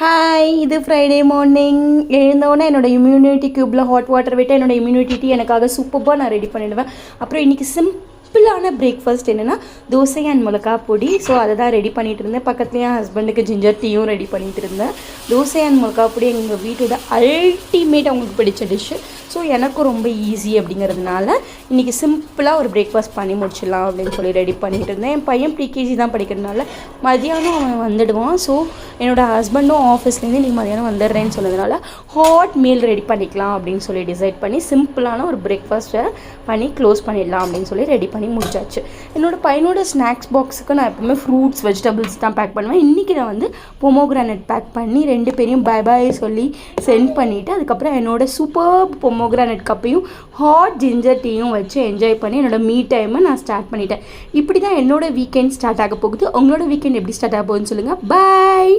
Hi, இது Friday morning. எழுந்தோன்னே என்னோடய immunity க்யூப்பில் hot water விட்டு என்னோடய இம்யூனிட்டி டீ எனக்காக சூப்பராக நான் ரெடி பண்ணிடுவேன். அப்புறம் இன்றைக்கி சிம்பிளான பிரேக்ஃபாஸ்ட் என்னென்னா தோசை அண்ட் மிளகா பொடி. ஸோ அதை தான் ரெடி பண்ணிகிட்டு இருந்தேன். பக்கத்துலேயே என் ஹஸ்பண்டுக்கு ஜிஞ்சர் டீயும் ரெடி பண்ணிகிட்டு இருந்தேன். தோசை அண்ட் மிளகா பொடி எங்கள் வீட்டோட அல்டிமேட் அவங்களுக்கு பிடிச்ச டிஷ்ஷு. ஸோ எனக்கும் ரொம்ப ஈஸி அப்படிங்கிறதுனால இன்றைக்கி சிம்பிளாக ஒரு பிரேக்ஃபாஸ்ட் பண்ணி முடிச்சிடலாம் அப்படின்னு சொல்லி ரெடி பண்ணிகிட்டு இருந்தேன். என் பையன் ப்ரீகேஜி தான் படிக்கிறதுனால மதியானம் அவன் வந்துடுவான். ஸோ என்னோடய ஹஸ்பண்டும் ஆஃபீஸ்லேருந்து இன்றைக்கி மதியானம் வந்துடுறேன்னு சொன்னதுனால ஹாட் மீல் ரெடி பண்ணிக்கலாம் அப்படின்னு சொல்லி டிசைட் பண்ணி சிம்பிளான ஒரு பிரேக்ஃபாஸ்ட்டை பண்ணி க்ளோஸ் பண்ணிடலாம் அப்படின்னு சொல்லி ரெடி பண்ணி முடிச்சாச்சு. என்னோடய பையனோட ஸ்நாக்ஸ் பாக்ஸுக்கு நான் எப்போவுமே ஃப்ரூட்ஸ் வெஜிடபிள்ஸ் தான் பேக் பண்ணுவேன். இன்றைக்கி நான் வந்து பொமோகிரானட் பேக் பண்ணி 2 பேரையும் பை பாய் சொல்லி சென்ட் பண்ணிவிட்டு அதுக்கப்புறம் என்னோடய சூப்பர் பொமோகிரானட் கப்பையும் ஹாட் ஜிஞ்சர் டீயும் வச்சு என்ஜாய் பண்ணி என்னோடய மீ டைமை நான் ஸ்டார்ட் பண்ணிட்டேன். இப்படி தான் என்னோடய வீக்கெண்ட் ஸ்டார்ட் ஆக போகுது. உங்களோட வீக்கெண்ட் எப்படி ஸ்டார்ட் ஆக போகுதுன்னு சொல்லுங்கள். பாய்.